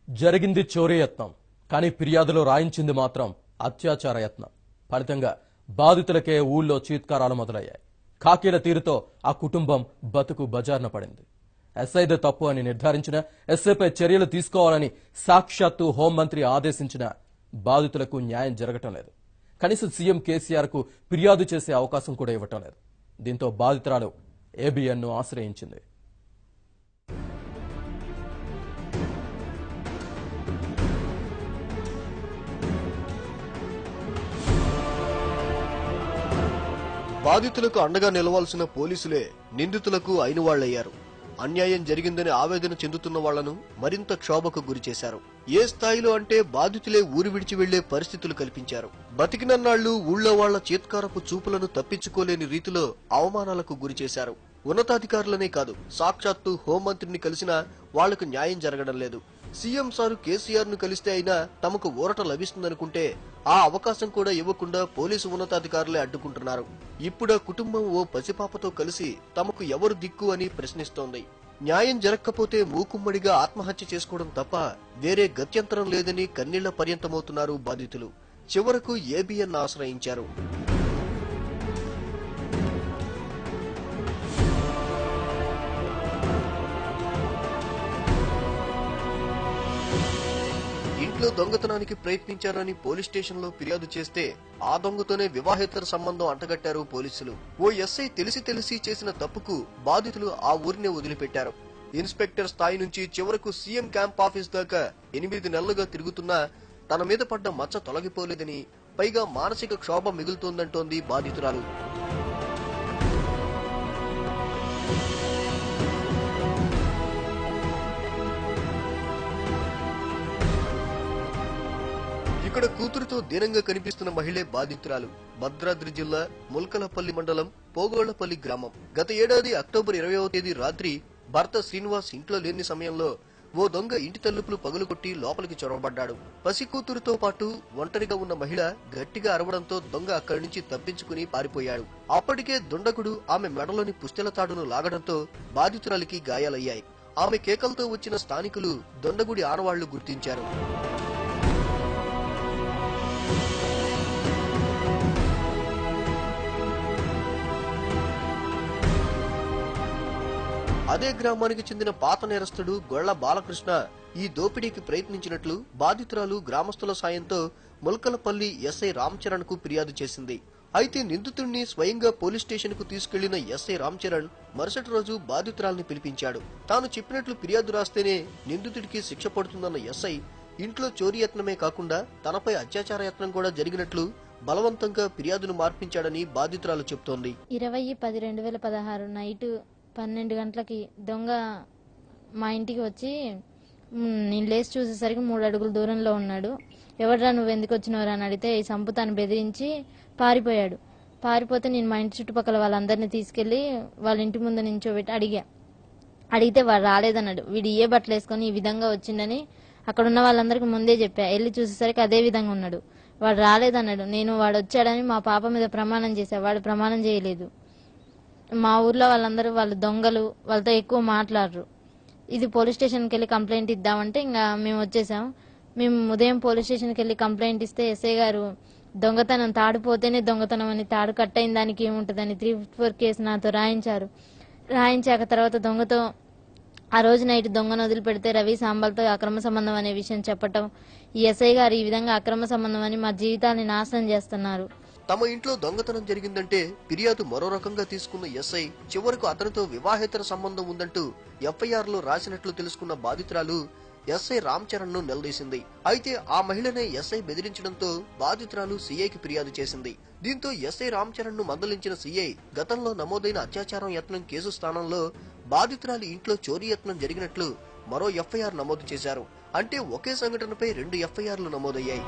జరిగింది చోరీ యత్నం, కానీ ఫిర్యాదులో రాయించింది మాత్రం అత్యాచార యత్నం. ఫలితంగా బాధితులకే ఊళ్ళో చీత్కారాలు మొదలయ్యాయి. ఖాకీల తీరుతో ఆ కుటుంబం బతుకు బజార్న పడింది. ఎస్ఐదే తప్పు అని నిర్ధారించిన ఎస్ఐపై చర్యలు తీసుకోవాలని సాక్షాత్తు హోంమంత్రి ఆదేశించిన బాధితులకు న్యాయం జరగటం లేదు. కనీసం సీఎం కేసీఆర్ కు ఫిర్యాదు చేసే అవకాశం కూడా ఇవ్వటం లేదు. దీంతో బాధితురాలు ఏబిఎన్ ను ఆశ్రయించింది. బాధితులకు అండగా నిలవాల్సిన పోలీసులే నిందితులకు అయిన వాళ్లయ్యారు. అన్యాయం జరిగిందని ఆవేదన చెందుతున్న వాళ్లను మరింత క్షోభకు గురిచేశారు. ఏ స్థాయిలో అంటే బాధితులే ఊరు విడిచి వెళ్లే పరిస్థితులు కల్పించారు. బతికినన్నాళ్లు ఊళ్లో వాళ్ల చీత్కారపు చూపులను తప్పించుకోలేని రీతిలో అవమానాలకు గురిచేశారు. ఉన్నతాధికారులనే కాదు, సాక్షాత్తు హోంమంత్రిని కలిసినా వాళ్లకు న్యాయం జరగడం లేదు. సీఎం సారు కేసీఆర్ ను కలిస్తే అయినా తమకు ఊరట లభిస్తుందనుకుంటే ఆ అవకాశం కూడా ఇవ్వకుండా పోలీసు ఉన్నతాధికారులే అడ్డుకుంటున్నారు. ఇప్పుడా కుటుంబం ఓ పసిపాపతో కలిసి తమకు ఎవరు దిక్కు అని ప్రశ్నిస్తోంది. న్యాయం జరగకపోతే మూకుమ్మడిగా ఆత్మహత్య చేసుకోవడం తప్ప వేరే గత్యంతరం లేదని కన్నీళ్ల పర్యంతమవుతున్నారు బాధితులు. చివరకు ఏబిఎన్ ఆశ్రయించారు. ఇంట్లో దొంగతనానికి ప్రయత్నించారని పోలీస్ స్టేషన్ లో ఫిర్యాదు చేస్తే ఆ దొంగతోనే వివాహేతర సంబంధం అంటగట్టారు పోలీసులు. ఓ ఎస్ఐ తెలిసి చేసిన తప్పుకు బాధితులు ఆ ఊరినే వదిలిపెట్టారు. ఇన్స్పెక్టర్ స్థాయి నుంచి చివరకు సీఎం క్యాంప్ ఆఫీస్ దాకా 8 నెలలుగా తిరుగుతున్నా తన మీద పడ్డ మచ్చ తొలగిపోలేదని, పైగా మానసిక క్షోభ మిగులుతోందంటోంది బాధితురాలు. ఇక్కడ కూతురుతో దీనంగా కనిపిస్తున్న మహిళే బాధితురాలు. భద్రాద్రి జిల్లా ముల్కలపల్లి మండలం పోగోళ్లపల్లి గ్రామం. గత ఏడాది అక్టోబర్ 20వ తేదీ రాత్రి భర్త శ్రీనివాస్ ఇంట్లో లేని సమయంలో ఓ దొంగ ఇంటి తలుపులు పగులుకొట్టి లోపలికి చొరబడ్డాడు. పసి కూతురుతో పాటు ఒంటరిగా ఉన్న మహిళ గట్టిగా అరవడంతో దొంగ అక్కడి నుంచి తప్పించుకుని పారిపోయాడు. అప్పటికే దుండగుడు ఆమె మెడలోని పుస్తెల తాడును లాగడంతో బాధితురాలికి గాయాలయ్యాయి. ఆమె కేకలతో వచ్చిన స్థానికులు దొండగుడి ఆనవాళ్లు గుర్తించారు. అదే గ్రామానికి చెందిన పాత నేరస్తుడు గొళ్ల బాలకృష్ణ ఈ దోపిడీకి ప్రయత్నించినట్లు బాధితురాలు గ్రామస్తుల సాయంతో ముల్కలపల్లి ఎస్ఐ రామ్ చరణ్ కు ఫిర్యాదు చేసింది. అయితే నిందితుడిని స్వయంగా పోలీస్ స్టేషన్ కు తీసుకెళ్లిన ఎస్ఐ రామ్ చరణ్ మరుసటి రోజు బాధితురాల్ని పిలిపించాడు. తాను చెప్పినట్లు ఫిర్యాదు రాస్తేనే నిందితుడికి శిక్ష పడుతుందన్న ఎస్ఐ ఇంట్లో చోరీ యత్నమే కాకుండా తనపై అత్యాచార యత్నం కూడా జరిగినట్లు బలవంతంగా ఫిర్యాదును మార్పించాడని బాధితురాలు చెబుతోంది. 20/10/2016 నైట్ 12 గంటలకి దొంగ మా ఇంటికి వచ్చి నేను లేచి చూసేసరికి 3 అడుగుల దూరంలో ఉన్నాడు. ఎవడ్రా నువ్వు ఎందుకు వచ్చినవరా అని అడిగితే ఈ సంపుతాన్ని బెదిరించి పారిపోయాడు. పారిపోతే నేను మా ఇంటి చుట్టుపక్కల వాళ్ళందరినీ తీసుకెళ్లి వాళ్ళ ఇంటి ముందు నించోబెట్టి అడిగితే వాడు రాలేదన్నాడు. వీడు ఏ బట్టలు వేసుకొని ఈ విధంగా వచ్చిండని అక్కడ ఉన్న వాళ్ళందరికీ ముందే చెప్పా. వెళ్ళి చూసేసరికి అదే విధంగా ఉన్నాడు. వాడు రాలేదన్నాడు. నేను వాడు వచ్చాడని మా పాప మీద ప్రమాణం చేశా. వాడు ప్రమాణం చేయలేదు. మా ఊర్లో వాళ్ళందరూ వాళ్ళు దొంగలు, వాళ్ళతో ఎక్కువ మాట్లాడరు. ఇది పోలీస్ స్టేషన్కి వెళ్ళి కంప్లైంట్ ఇద్దామంటే ఇంకా మేము వచ్చేసాం. మేము ఉదయం పోలీస్ స్టేషన్కి వెళ్ళి కంప్లైంట్ ఇస్తే ఎస్ఐ గారు దొంగతనం తాడిపోతేనే దొంగతనం అని, తాడు కట్ అయిన దానికి ఏముంటుందని 354 కేసు నాతో రాయించారు. రాయించాక తర్వాత దొంగతో ఆ రోజు నైట్ దొంగను వదిలిపెడితే రవి సాంబల్తో అక్రమ సంబంధం అనే విషయం చెప్పటం, ఈ ఎస్ఐ గారు ఈ విధంగా అక్రమ సంబంధం అని మా జీవితాన్ని నాశనం చేస్తున్నారు. తమ ఇంట్లో దొంగతనం జరిగిందంటే ఫిర్యాదు మరో రకంగా తీసుకున్న ఎస్ఐ చివరకు అతనితో వివాహేతర సంబంధం ఉందంటూ ఎఫ్ఐఆర్ లో రాసినట్లు తెలుసుకున్న బాధితురాలు ఎస్ఐ రామ్ చరణ్ ను నిలదీసింది. అయితే ఆ మహిళనే ఎస్ఐ బెదిరించడంతో బాధితురాలు సీఐకి ఫిర్యాదు చేసింది. దీంతో ఎస్ఐ రామ్ చరణ్ ను మందలించిన సీఐ గతంలో నమోదైన అత్యాచారం యత్నం కేసు స్థానంలో బాధితురాలి ఇంట్లో చోరీ యత్నం జరిగినట్లు మరో ఎఫ్ఐఆర్ నమోదు చేశారు. అంటే ఒకే సంఘటనపై 2 ఎఫ్ఐఆర్లు నమోదయ్యాయి.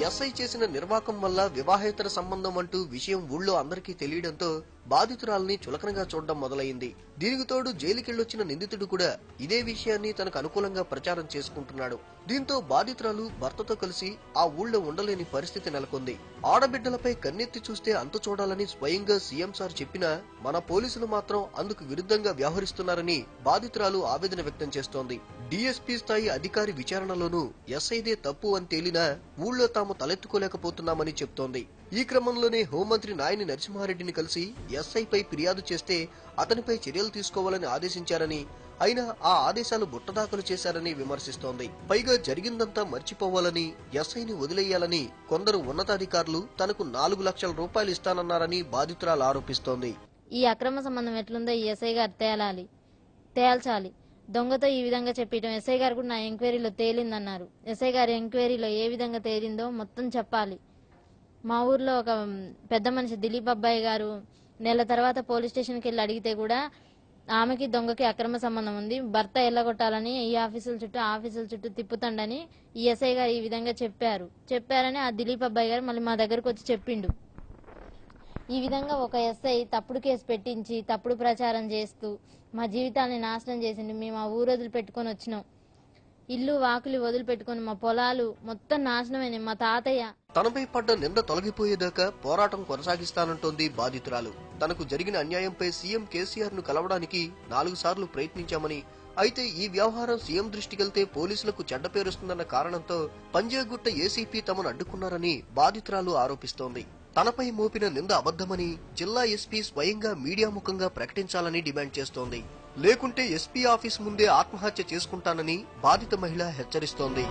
ఎస్ఐ చేసిన నిర్వాకం వల్ల వివాహేతర సంబంధం అంటూ విషయం ఊళ్ళో అందరికీ తెలియడంతో బాధితురాల్ని చులకనగా చూడడం మొదలైంది. దీనికి తోడు జైలుకెళ్లొచ్చిన నిందితుడు కూడా ఇదే విషయాన్ని తనకు అనుకూలంగా ప్రచారం చేసుకుంటున్నాడు. దీంతో బాధితురాలు భర్తతో కలిసి ఆ ఊళ్ళో ఉండలేని పరిస్థితి నెలకొంది. ఆడబిడ్డలపై కన్నెత్తి చూస్తే అంతు చూడాలని స్వయంగా సీఎం సార్ చెప్పినా మన పోలీసులు మాత్రం అందుకు విరుద్ధంగా వ్యవహరిస్తున్నారని బాధితురాలు ఆవేదన వ్యక్తం చేస్తోంది. డీఎస్పీ స్థాయి అధికారి విచారణలోనూ ఎస్ఐదే తప్పు అని తేలినా ఊళ్ళో తాము తలెత్తుకోలేకపోతున్నామని చెప్తోంది. ఈ క్రమంలోనే హోంమంత్రి నాయని నరసింహారెడ్డిని కలిసి ఎస్ఐపై ఫిర్యాదు చేస్తే అతనిపై చర్యలు తీసుకోవాలని ఆదేశించారని, అయినా ఆ ఆదేశాలు బుట్టదాఖలు చేశారని విమర్శిస్తోంది. పైగా జరిగిందంతా మర్చిపోవాలని, ఎస్ఐని వదిలేయాలని కొందరు ఉన్నతాధికారులు తనకు 4 లక్షల రూపాయలు ఇస్తానన్నారని బాధితురాలు ఆరోపిస్తోంది. ఈ అక్రమ సంబంధం ఎట్లుందో ఈ ఎస్ఐ గారు తేల్చాలి. దొంగతో ఈ విధంగా చెప్పడం ఎస్ఐ గారు కూడా నా ఎంక్వైరీలో తేలిందన్నారు. ఎస్ఐ గారి ఎంక్వైరీలో ఏ విధంగా తేలిందో మొత్తం చెప్పాలి. మా ఊర్లో ఒక పెద్ద మనిషి దిలీప్ అబ్బాయి గారు నెల తర్వాత పోలీస్ స్టేషన్కి వెళ్ళి అడిగితే కూడా ఆమెకి దొంగకి అక్రమ సంబంధం ఉంది, భర్త ఎల్లగొట్టాలని ఈ ఆఫీసుల చుట్టూ తిప్పుతండని ఈ ఎస్ఐ గారు ఈ విధంగా చెప్పారని ఆ దిలీప్ అబ్బాయి గారు మళ్ళీ మా దగ్గరకు వచ్చి చెప్పిండు. ఈ విధంగా ఒక ఎస్ఐ తప్పుడు కేసు పెట్టించి తప్పుడు ప్రచారం చేస్తూ మా జీవితాన్ని నాశనం చేసిండు. మేము ఆ ఊరు వదిలిపెట్టుకొని వచ్చినాం. ఇల్లు వాకులు వదిలిపెట్టుకుని మా పొలాలు మొత్తం నాశనమైనాయి. మా తాతయ్య తనపై పడ్డ నింద తొలగిపోయేదాకా పోరాటం కొనసాగిస్తానంటోంది బాధితురాలు. తనకు జరిగిన అన్యాయంపై సీఎం కేసీఆర్ ను కలవడానికి 4 సార్లు ప్రయత్నించామని, అయితే ఈ వ్యవహారం సీఎం దృష్టికెళ్తే పోలీసులకు చెడ్డ పేరుస్తుందన్న కారణంతో పంజాగుట్ట ఏసీపీ తమను అడ్డుకున్నారని బాధితురాలు ఆరోపిస్తోంది. తనపై మోపిన నింద అబద్దమని జిల్లా ఎస్పీ స్వయంగా మీడియా ముఖంగా ప్రకటించాలని డిమాండ్ చేస్తోంది. లేకుంటే ఎస్పీ ఆఫీస్ ముందే ఆత్మహత్య చేసుకుంటానని బాధిత మహిళ హెచ్చరిస్తోంది.